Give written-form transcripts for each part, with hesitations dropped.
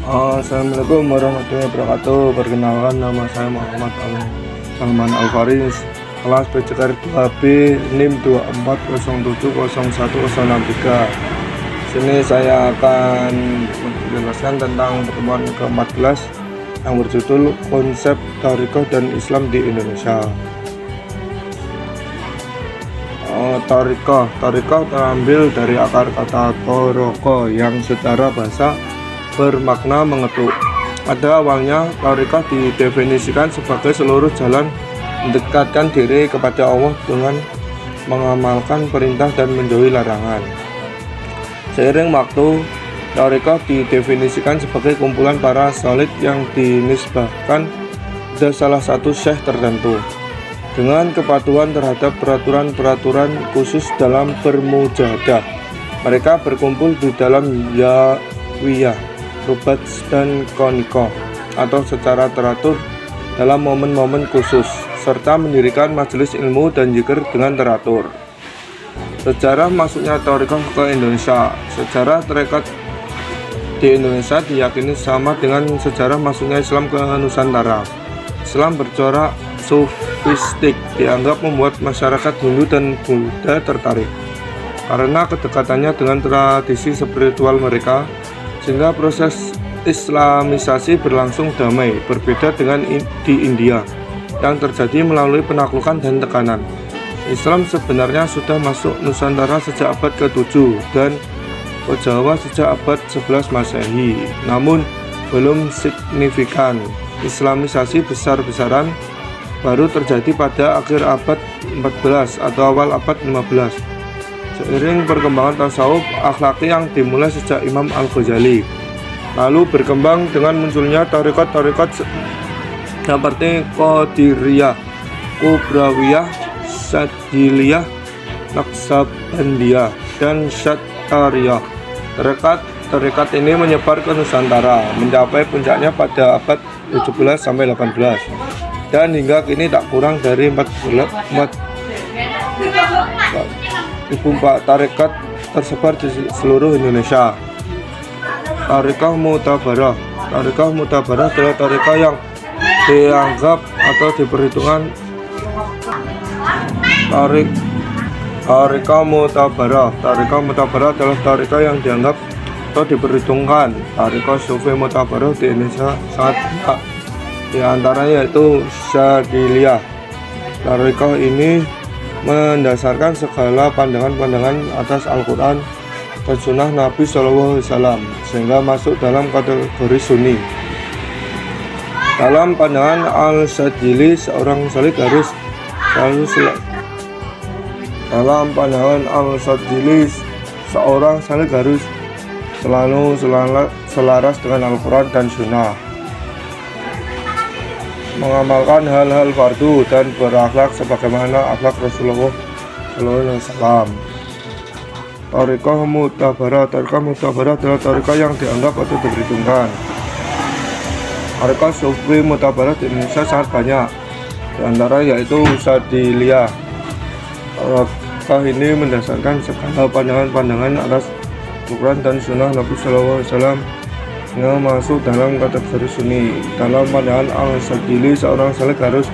Assalamualaikum warahmatullahi wabarakatuh. Perkenalkan, nama saya Muhammad Salman Al-Faris, kelas PCKR 2B, NIM 24070163. Sini saya akan menjelaskan tentang pertemuan ke-14 yang berjudul Konsep Thariqah dan Islam di Indonesia. Thariqah terambil dari akar kata toroko yang secara bahasa bermakna mengetuk. Pada awalnya, thariqah didefinisikan sebagai seluruh jalan mendekatkan diri kepada Allah dengan mengamalkan perintah dan menjauhi larangan. Seiring waktu, thariqah didefinisikan sebagai kumpulan para salik yang dinisbahkan pada salah satu syekh tertentu dengan kepatuhan terhadap peraturan-peraturan khusus dalam bermujahadah. Mereka berkumpul di dalam zawiyah, rubat dan konikoh atau secara teratur dalam momen-momen khusus, serta mendirikan majelis ilmu dan zikir dengan teratur. Sejarah masuknya thariqah ke Indonesia. Sejarah tarekat di Indonesia diyakini sama dengan sejarah masuknya Islam ke Nusantara. Islam bercorak sufistik dianggap membuat masyarakat Hindu dan Buddha tertarik karena kedekatannya dengan tradisi spiritual mereka, sehingga proses Islamisasi berlangsung damai, berbeda dengan di India yang terjadi melalui penaklukan dan tekanan. Islam sebenarnya sudah masuk Nusantara sejak abad ke-7 dan ke Jawa sejak abad 11 Masehi, namun belum signifikan. Islamisasi besar-besaran baru terjadi pada akhir abad 14 atau awal abad 15. Seiring perkembangan tasawuf akhlaki yang dimulai sejak Imam Al-Ghazali, lalu berkembang dengan munculnya tarekat-tarekat seperti Qadiriyah, Kubrawiyah, Syadziliyah, Naqsabandiyah, dan Syattariyah. Tarekat ini menyebar ke Nusantara, mencapai puncaknya pada abad 17 sampai 18, dan hingga kini tak kurang dari 4.000 tarekat tersebar di seluruh Indonesia. Thariqah Mu'tabarah. Thariqah Mu'tabarah adalah thariqah yang dianggap atau diperhitungkan. Thariqah Mu'tabarah adalah thariqah yang dianggap atau diperhitungkan. Thariqah Sufi Mu'tabarah di Indonesia sangat banyak, di antaranya yaitu Syadziliyah. Thariqah ini mendasarkan segala pandangan-pandangan atas Al-Quran dan Sunnah Nabi SAW, sehingga masuk dalam kategori Sunni. Dalam pandangan Al-Syadzili, seorang salik harus selalu selaras dengan Al-Quran dan Sunnah, mengamalkan hal-hal fardu dan berakhlak sebagaimana akhlak Rasulullah SAW. Thariqah Mu'tabarah adalah thariqah yang dianggap atau diperhitungkan. Thariqah Sufi Mu'tabarah di Indonesia sangat banyak, di antara yaitu Syadziliyah. Thariqah ini mendasarkan segala pandangan-pandangan atas Al-Quran dan Sunnah Nabi SAW, yang masuk dalam kategori Sunni. Dalam pandangan Al-Syadzili, seorang salik harus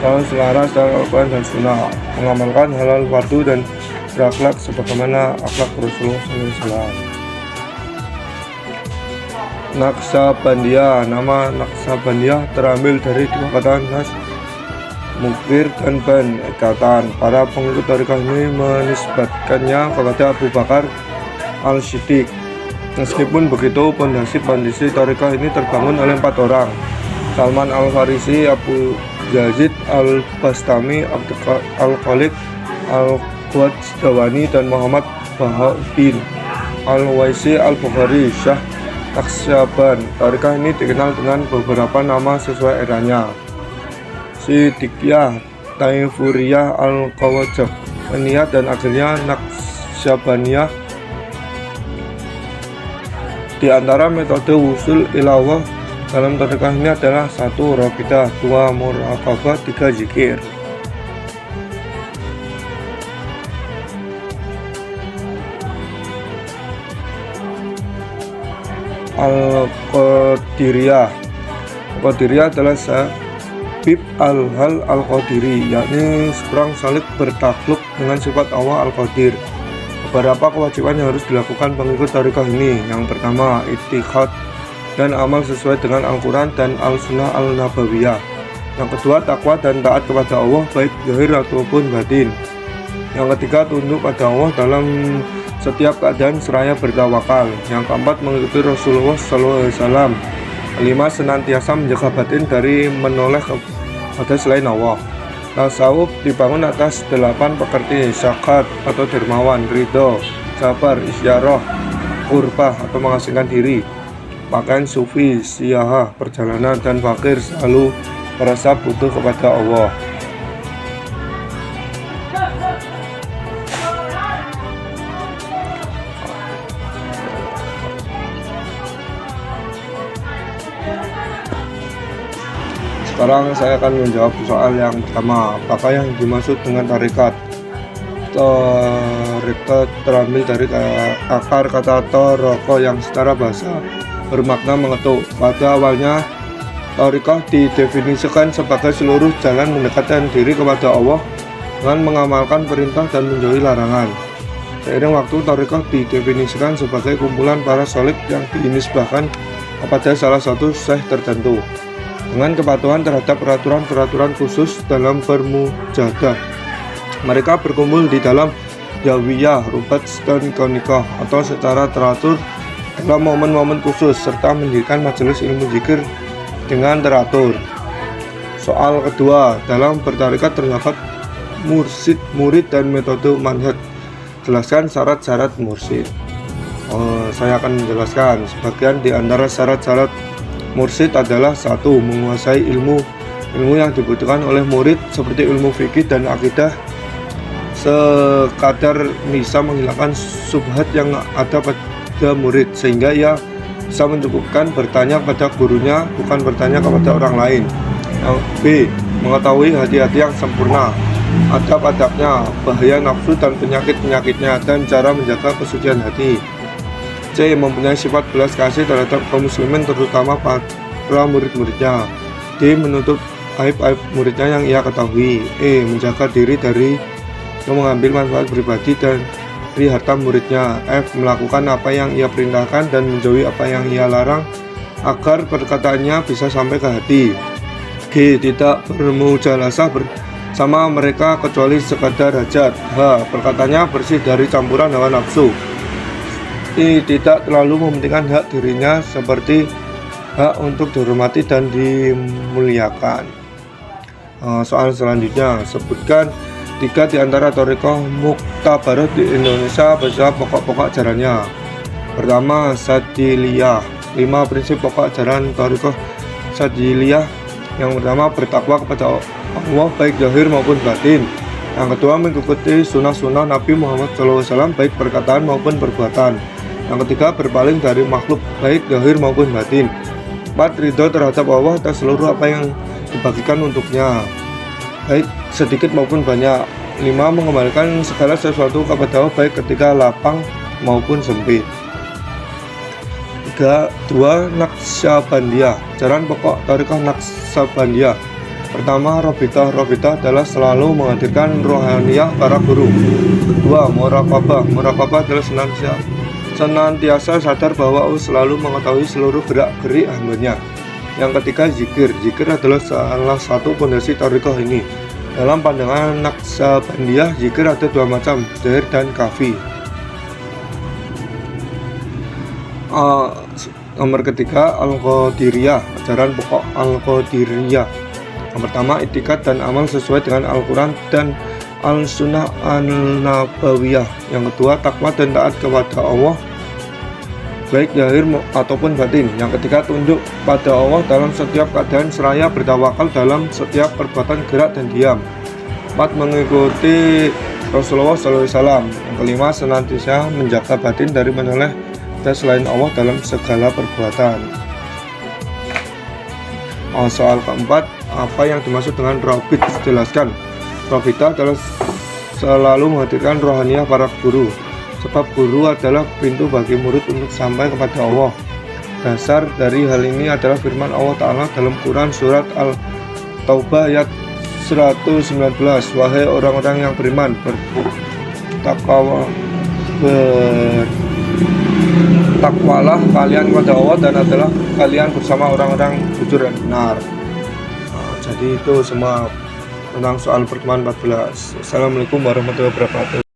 selalu selaras dengan Al-Quran dan Sunnah, mengamalkan halal fardu dan berakhlak sebagaimana akhlak Rasulullah SAW. Naqsabandiyah. Nama Naqsabandiyah terambil dari dua kata nas, mukir, dan ban, ikatan. Para pengikut thariqah ini menisbatkannya kepada Abu Bakar Al-Siddiq. Meskipun begitu, pondasi thariqah ini terbangun oleh 4 orang: Salman Al-Farisi, Abu Yazid Al-Bastami, Al-Khalid Al-Qawajdawani, dan Muhammad Bahauddin Al-Waisi Al-Bukhari Syah Naqsyaban. Thariqah ini dikenal dengan beberapa nama sesuai eranya: Siddiqiyah, Taifuriyah, Al-Qawajdawiyah, dan akhirnya Naqsyabaniyah. Di antara metode wusul ilallah dalam thariqah ini adalah 1. Rabidah, 2. Muraqabah, 3. Zikir. Al-Qadiriyah. Qadiriyah adalah Habib al-Hal al-Qadiri, yakni seorang salib bertakluk dengan sifat Allah al-Qadir. Beberapa kewajiban yang harus dilakukan pengikut tarekat ini. Yang pertama, i'tiqad dan amal sesuai dengan Al-Quran dan Al-Sunnah Al-Nabawiyah. Yang kedua, takwa dan taat kepada Allah baik zahir ataupun batin. Yang ketiga, tunduk pada Allah dalam setiap keadaan seraya bertawakal. Yang keempat, mengikuti Rasulullah SAW. Kelima, senantiasa menjaga batin dari menoleh kepada selain Allah. Tasawuf dibangun atas 8 pekerti: syakat atau dermawan, ridho, sabar, isyarah, qurbah atau mengasingkan diri, pakaian sufi, siyahah, perjalanan, dan fakir selalu merasa butuh kepada Allah. Sekarang saya akan menjawab soal yang pertama, apakah yang dimaksud dengan tarekat? Tarekat terambil dari akar kata toroko yang secara bahasa bermakna mengetuk. Pada awalnya, tarekat didefinisikan sebagai seluruh jalan mendekatkan diri kepada Allah dengan mengamalkan perintah dan menjauhi larangan. Seiring waktu, tarekat didefinisikan sebagai kumpulan para salib yang dinisbahkan kepada salah satu syekh tertentu dengan kepatuhan terhadap peraturan-peraturan khusus dalam bermujahadah. Mereka berkumpul di dalam zawiyah, rubat, dan konikah atau secara teratur dalam momen-momen khusus serta mendirikan majelis ilmu zikir dengan teratur. Soal kedua, dalam bertarekat terdapat mursyid, murid, dan metode manhaj. Jelaskan syarat-syarat mursyid. Saya akan menjelaskan sebagian di antara syarat-syarat mursyid adalah: 1. Menguasai ilmu yang dibutuhkan oleh murid seperti ilmu fikih dan akidah sekadar bisa menghilangkan subhat yang ada pada murid sehingga ia bisa mencukupkan bertanya kepada gurunya, bukan bertanya kepada orang lain. B. Mengetahui hati-hati yang sempurna, adab-adabnya, bahaya nafsu dan penyakit-penyakitnya, dan cara menjaga kesucian hati. C. Mempunyai sifat belas kasih terhadap kaum muslimin terutama para murid-muridnya. D. Menutup aib-aib muridnya yang ia ketahui. E. Menjaga diri dari mengambil manfaat pribadi dan dari harta muridnya. F. Melakukan apa yang ia perintahkan dan menjauhi apa yang ia larang agar perkataannya bisa sampai ke hati. G. Tidak bermujalasah bersama mereka kecuali sekadar hajat. H. Perkataannya bersih dari campuran hawa nafsu. I. Tidak terlalu mementingkan hak dirinya seperti hak untuk dihormati dan dimuliakan. Soal selanjutnya, sebutkan 3 di antara thariqah muktabarat di Indonesia beserta pokok-pokok ajarannya. Pertama, Sadiliyah. 5 prinsip pokok ajaran thariqah Sadiliyah. Yang pertama, bertakwa kepada Allah baik zahir maupun batin. Yang kedua, mengikuti sunnah-sunnah Nabi Muhammad SAW baik perkataan maupun perbuatan. Yang ketiga, berpaling dari makhluk baik zahir maupun batin. 4. Ridho terhadap Allah atas seluruh apa yang dibagikan untuknya, baik sedikit maupun banyak. 5. Mengembalikan segala sesuatu kepada Allah baik ketika lapang maupun sempit. 2. Naqsyabandiyah. Ajaran pokok thariqah Naqsyabandiyah. Pertama, Robitah. Robitah adalah selalu menghadirkan rohaniyah para guru. Kedua, Muraqabah. Muraqabah adalah senantiasa sadar bahwa Allah selalu mengetahui seluruh gerak-gerik hambanya. Yang ketiga, zikir. Zikir adalah salah satu fondasi thariqah ini. Dalam pandangan Naqsyabandiyah, zikir ada 2 macam, zahir dan khafi. Nomor ketiga, Al-Qadiriyah. Ajaran pokok Al-Qadiriyah. Yang pertama, i'tiqad dan amal sesuai dengan Al-Quran dan Al-Sunnah Al-Nabawiyah. Yang kedua, takwa dan taat kepada Allah baik zahir ataupun batin. Yang ketiga, tunduk pada Allah dalam setiap keadaan seraya bertawakal dalam setiap perbuatan gerak dan diam. 4. Mengikuti Rasulullah SAW. Yang kelima, senantiasa menjaga batin dari menoleh dan selain Allah dalam segala perbuatan. Soal keempat, apa yang dimaksud dengan Robit? Jelaskan. Robita adalah selalu menghadirkan rohaniyah para guru, sebab guru adalah pintu bagi murid untuk sampai kepada Allah. Dasar dari hal ini adalah firman Allah Ta'ala dalam Quran surat Al-Taubah ayat 119. Wahai orang-orang yang beriman, bertakwalah kalian kepada Allah dan adalah kalian bersama orang-orang jujur dan benar. Jadi itu semua tentang soal pertemuan 14. Assalamualaikum warahmatullahi wabarakatuh.